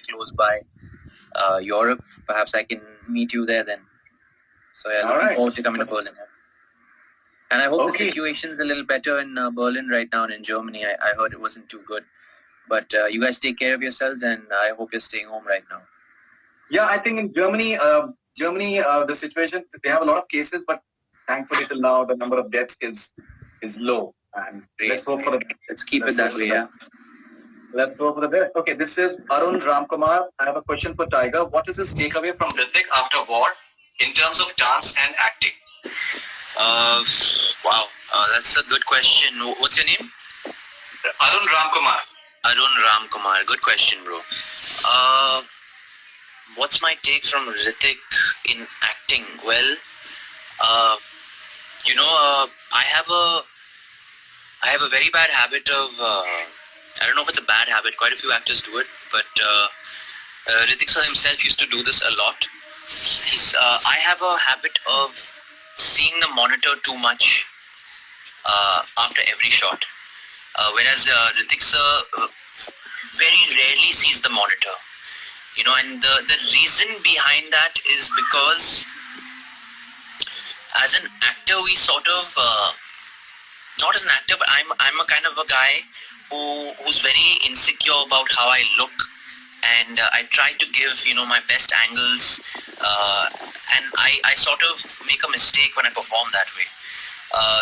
close by Europe. Perhaps I can meet you there then. So yeah, looking forward to coming to Berlin. And I hope the situation's a little better in Berlin right now and in Germany. I heard it wasn't too good. But you guys take care of yourselves, and I hope you're staying home right now. Yeah, I think in Germany, the situation, they have a lot of cases, but thankfully till now the number of deaths is low. And let's hope for the best. Let's keep it that way, yeah. Let's hope for the best. Okay, this is Arun Ramkumar. I have a question for Tiger. What is his takeaway from Hrithik after war in terms of dance and acting? Wow, that's a good question. What's your name? Arun Ramkumar. Arun Ramkumar. Good question, bro. What's my take from Hrithik in acting? Well, I have a very bad habit of, I don't know if it's a bad habit, quite a few actors do it, but Hrithik sir himself used to do this a lot. I have a habit of seeing the monitor too much after every shot. Whereas Hrithik sir very rarely sees the monitor. And the reason behind that is because as an actor, we sort of, not as an actor, but I'm a kind of a guy who's very insecure about how I look, and I try to give my best angles, and I sort of make a mistake when I perform that way.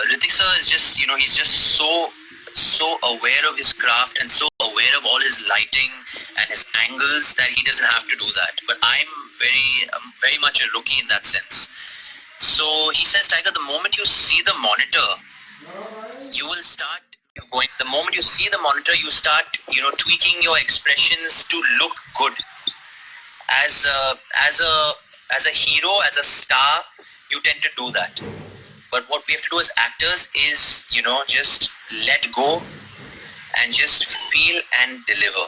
Hrithik sir is just he's just so aware of his craft and so aware of all his lighting and his angles that he doesn't have to do that. But I'm very much a rookie in that sense. So he says, Tiger, the moment you see the monitor, you will start going. The moment you see the monitor, you start tweaking your expressions to look good. As a hero, as a star, you tend to do that. But what we have to do as actors is, just let go and just feel and deliver.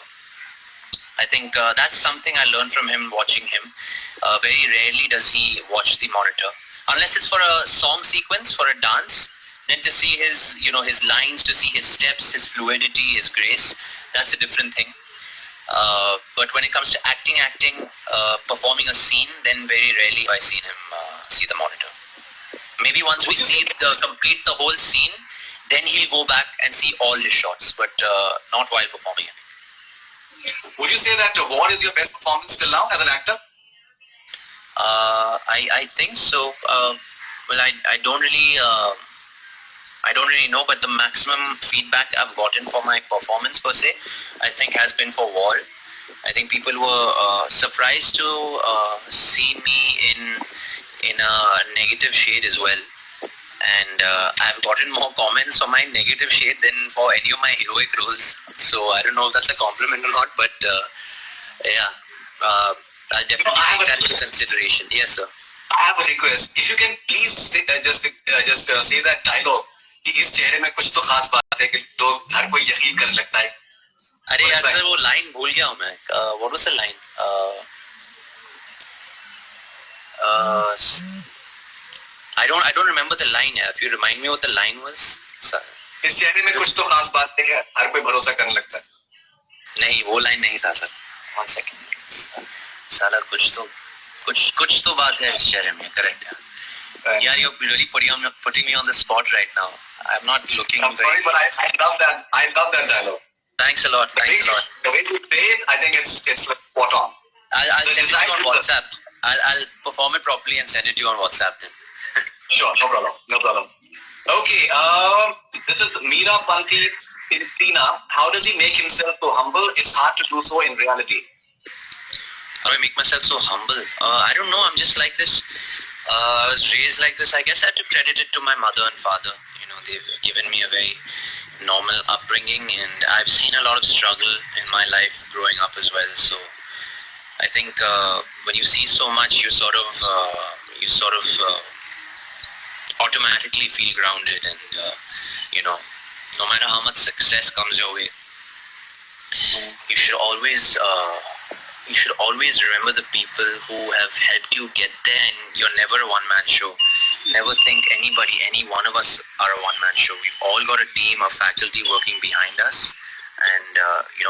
I think that's something I learned from him watching him. Very rarely does he watch the monitor. Unless it's for a song sequence, for a dance, then to see his lines, to see his steps, his fluidity, his grace, that's a different thing. But when it comes to acting, performing a scene, then very rarely have I seen him see the monitor. Maybe once we see complete the whole scene, then he'll go back and see all his shots, but not while performing it. Would you say that War is your best performance till now as an actor? I think so. Well, I don't really know, but the maximum feedback I've gotten for my performance per se, I think has been for War. I think people were surprised to see me in a negative shade as well, and I've gotten more comments for my negative shade than for any of my heroic roles. So I don't know if that's a compliment or not, but I definitely take that into consideration. Yes, sir. I have a request. If you can please just say that dialogue. कि इस चेहरे में कुछ तो खास बात है कि लोग हर कोई यकीन करने लगता है. अरे यार सर वो लाइन भूल गया हूँ मैं. What was the line? I don't remember the line. If you remind me what the line was, sir. इस चेहरे में कुछ तो खास बात है कि हर कोई भरोसा करने लगता है. नहीं वो लाइन नहीं था सर. 1 second. साला कुछ तो बात है इस चेहरे में. Correct. Yeah, you're really putting me on the spot right now. I'm not looking. I'm sorry, but I love that. I love that dialogue. Thanks a lot. The way you say it, I think it's like spot on. I'll send it to you on WhatsApp. I'll perform it properly and send it to you on WhatsApp then. Sure, no problem. Okay, this is Meera Panthi Sina. How does he make himself so humble? It's hard to do so in reality. How do I make myself so humble? I don't know. I'm just like this. I was raised like this. I guess I have to credit it to my mother and father. They've given me a very normal upbringing, and I've seen a lot of struggle in my life growing up as well. So I think when you see so much, you sort of automatically feel grounded, and no matter how much success comes your way, you should always remember the people who have helped you get there, and you're never a one-man show. Never think any one of us are a one-man show. We've all got a team of faculty working behind us, and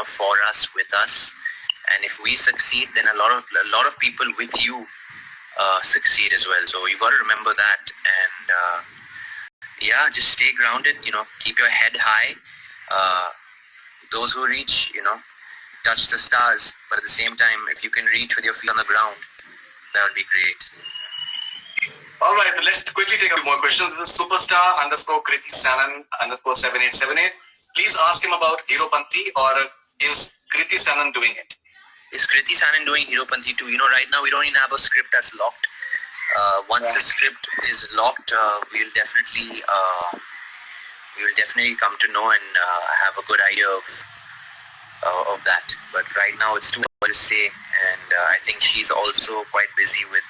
for us, with us, and if we succeed, then a lot of people with you succeed as well. So you got to remember that, and yeah, just stay grounded. Keep your head high. Those who reach, touch the stars. But at the same time, if you can reach with your feet on the ground, that would be great. All right, let's quickly take a few more questions. This is superstar _ Kriti Sanan _ 7878. Please ask him about Hero Panti, or is Kriti Sanan doing it? Is Kriti Sanan doing Hero Panti too? Right now we don't even have a script that's locked. Once the script is locked, we'll definitely come to know and have a good idea of that. But right now it's too early to say, and I think she's also quite busy with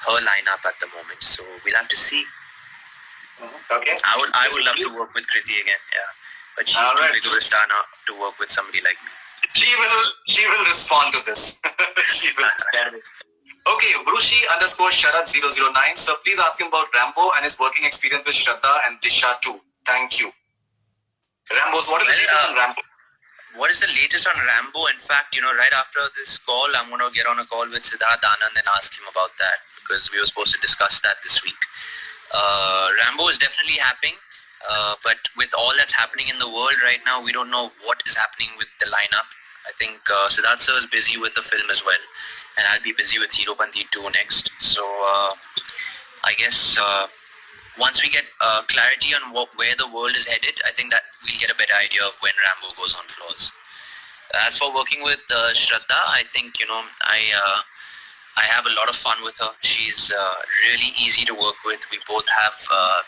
her lineup at the moment. So we'll have to see. Okay. I would love to work with Kriti again. Yeah, but she's too big of a star now to work with somebody like me. She will respond to this. She will respond. Okay, Brushi _ Sharad 009. So please ask him about Rambo and his working experience with Shraddha and Disha too. Thank you. Rambo's, what is the latest on Rambo? What is the latest on Rambo? In fact, right after this call, I'm going to get on a call with Siddharth Anand and ask him about that, because we were supposed to discuss that this week. Rambo is definitely happening, but with all that's happening in the world right now, we don't know what is happening with the lineup. I think Siddharth sir is busy with the film as well, and I'll be busy with Hero Panti 2 next. So I guess once we get clarity on where the world is headed, I think that we'll get a better idea of when Rambo goes on floors. As for working with Shraddha, I think I have a lot of fun with her. She's really easy to work with. We both have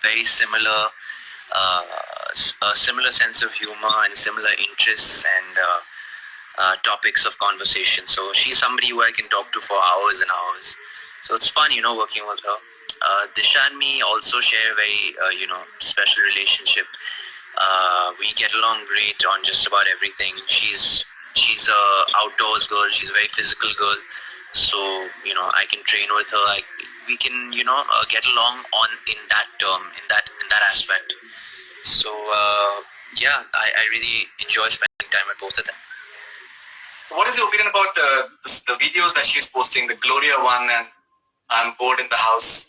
very similar sense of humor and similar interests and topics of conversation. So she's somebody who I can talk to for hours and hours. So it's fun, working with her. Disha and me also share a very, special relationship. We get along great on just about everything. She's a outdoors girl. She's a very physical girl. So, I can train with her. We can, get along in that term, in that aspect. So, yeah, I really enjoy spending time with both of them. What is your opinion about the videos that she's posting, the Gloria one and I'm bored in the house?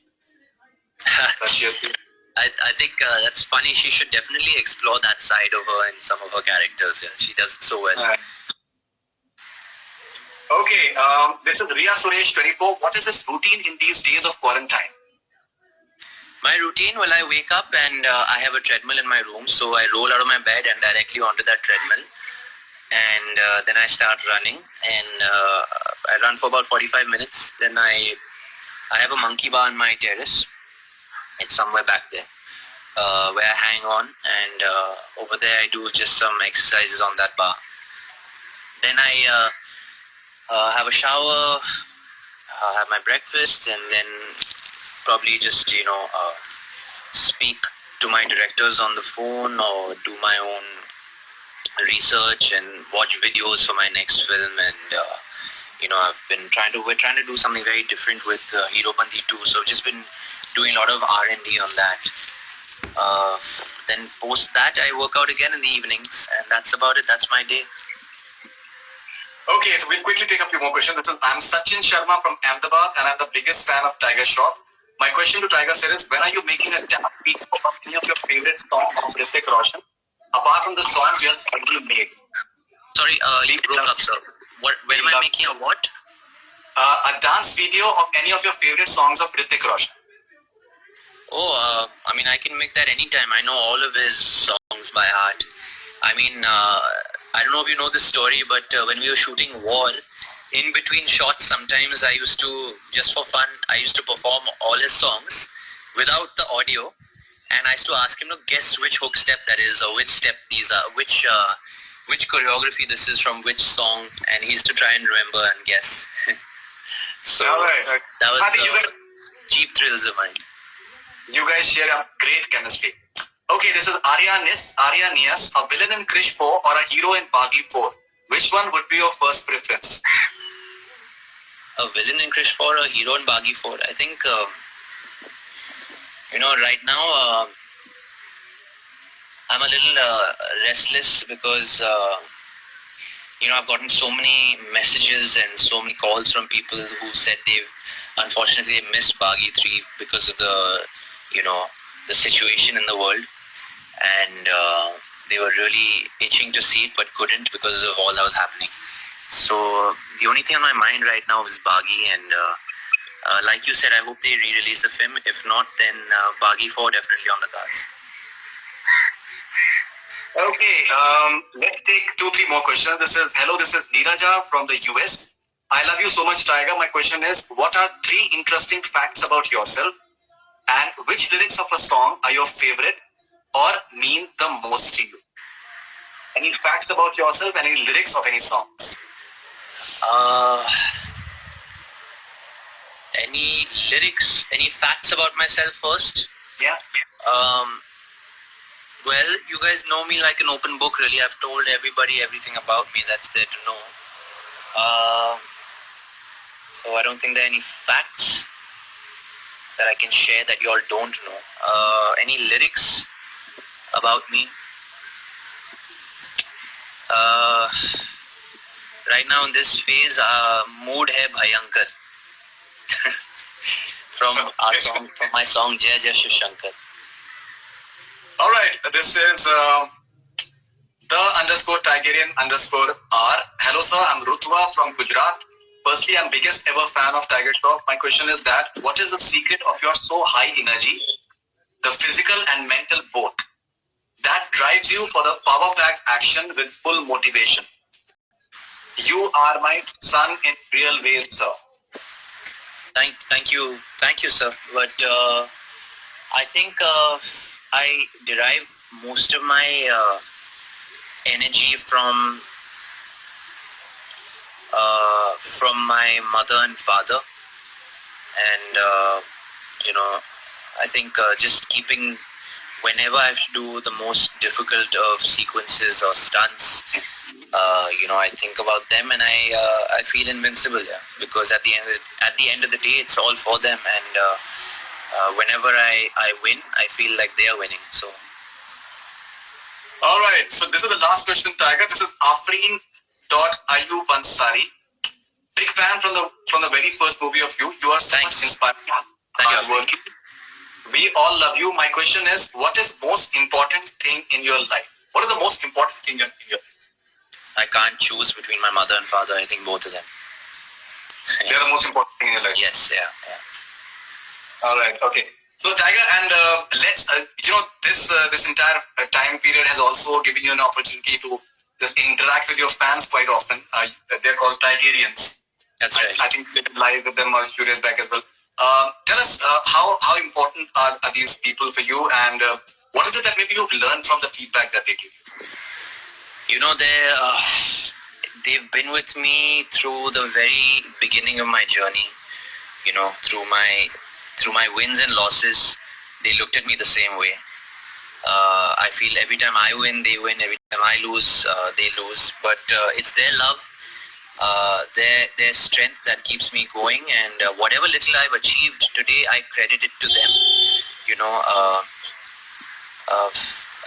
That she has been... I think that's funny. She should definitely explore that side of her in some of her characters. Yeah, she does it so well. Okay, this is Riya Suresh 24. What is this routine in these days of quarantine? My routine, well, I wake up and I have a treadmill in my room, so I roll out of my bed and directly onto that treadmill, and then I start running, and I run for about 45 minutes. Then I have a monkey bar on my terrace. It's somewhere back there where I hang on, and over there I do just some exercises on that bar. Then I have a shower, have my breakfast, and then probably just speak to my directors on the phone or do my own research and watch videos for my next film. And we're trying to do something very different with Hero Panti 2, so I've just been doing a lot of R&D on that. Then post that I work out again in the evenings, and that's about it. That's my day. Okay, so we'll quickly take a few more questions. I'm Sachin Sharma from Ahmedabad, and I'm the biggest fan of Tigershrof. My question to Tiger sir is, when are you making a dance video of any of your favorite songs of Hrithik Roshan, apart from the songs you have already made? Sorry, you broke up, sir. When am I making a what? A dance video of any of your favorite songs of Hrithik Roshan. Oh, I can make that anytime. I know all of his songs by heart. I don't know if you know this story, but when we were shooting War, in between shots, sometimes I used to, just for fun, I used to perform all his songs without the audio, and I used to ask him to guess which hook step that is, or which step these are, which choreography this is from which song, and he used to try and remember and guess. So that was cheap thrills of mine. You guys share a great chemistry. Okay, this is Arya Nias, a villain in Krish 4 or a hero in Baghi 4. Which one would be your first preference? A villain in Krish 4 or a hero in Baghi 4? I think, right now, I'm a little restless because, I've gotten so many messages and so many calls from people who said unfortunately they missed Baghi 3 because of the situation in the world, and they were really itching to see it but couldn't because of all that was happening. So the only thing on my mind right now is Baghi, and like you said, I hope they re-release the film. If not, then Baghi 4 definitely on the cards. Okay, let's take 2-3 more questions. This is Neeraja from the US. I love you so much, Tiger. My question is, what are 3 interesting facts about yourself, and which lyrics of a song are your favorite or mean the most to you? Any facts about yourself, any lyrics of any songs? Any lyrics, any facts about myself first? Yeah. Well, you guys know me like an open book, really. I've told everybody everything about me that's there to know. So I don't think there are any facts that I can share that you all don't know. Any lyrics about me? Right now in this phase, mood hai bhayankar. from my song Jai Jai Shiv Shankar. All right, this is the_Tigerian_R. Hello sir, I'm Rutwa from Gujarat. Firstly, I'm biggest ever fan of Tigershrof. My question is that, what is the secret of your so high energy, the physical and mental both, that drives you for the power-packed action with full motivation? You are my son in real ways, sir. Thank you, sir. But I think I derive most of my energy from my mother and father, and I think just keeping, whenever I have to do the most difficult of sequences or stunts, I think about them, and I feel invincible, yeah, because at the end of the day, it's all for them, and whenever I win, I feel like they are winning. So. All right. So this is the last question, Tiger. This is Afreen.Ayub Ansari. Big fan from the very first movie of you. You are so much inspiring. Hardworking. We all love you. My question is, what is most important thing in your life? What is the most important thing in your life? I can't choose between my mother and father. I think both of them. They are the most important thing in your life. Yes. Yeah. All right. Okay. So Tiger, and let's this entire time period has also given you an opportunity to interact with your fans quite often. They're called Tigerians. That's right. I think we did live with them a few days back as well. Tell us how important are these people for you, and what is it that maybe you've learned from the feedback that they give you? They've been with me through the very beginning of my journey. Through my wins and losses, they looked at me the same way. I feel every time I win, they win. Every time I lose, they lose. But it's their love, their strength that keeps me going. And whatever little I've achieved today, I credit it to them.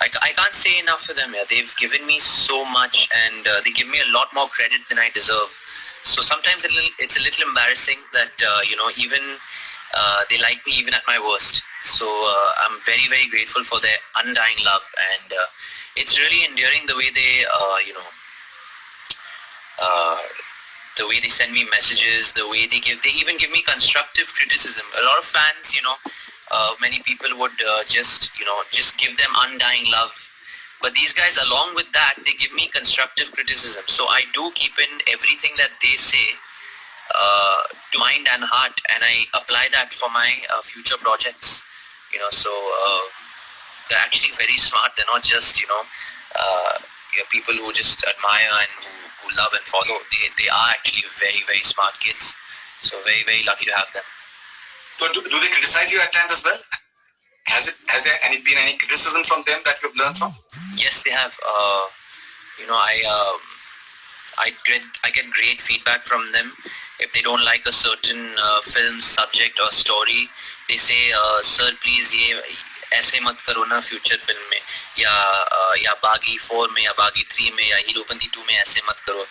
I can't say enough for them. Yeah. They've given me so much, and they give me a lot more credit than I deserve. So sometimes it's a little embarrassing that even they like me even at my worst. So I'm very, very grateful for their undying love, and it's really endearing the way they send me messages, the way they even give me constructive criticism. A lot of fans, many people would just give them undying love. But these guys, along with that, they give me constructive criticism. So I do keep in everything that they say to mind and heart, and I apply that for my future projects. So they're actually very smart. They're not just people who just admire and who love and follow. They are actually very, very smart kids. So very, very lucky to have them. So do they criticize you at times as well? Has there been any criticism from them that you've learned from? Yes, they have. I get great feedback from them. If they don't like a certain film subject or story, they say, "Sir, please, ऐसे मत करो ना future film में, या बागी 4 में या बागी 3 में या हीरोपंती 2 में ऐसे मत करो,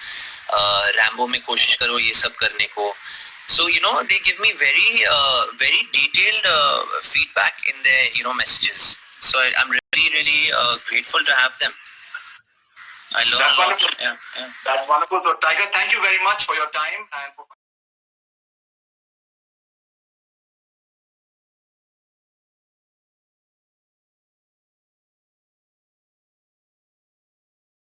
रैम्बो में कोशिश करो ये सब करने को. So they give me very detailed feedback in their messages. So I'm really grateful to have them. I learn That's a lot. wonderful. Yeah. That's wonderful. So Tiger, thank you very much for your time and for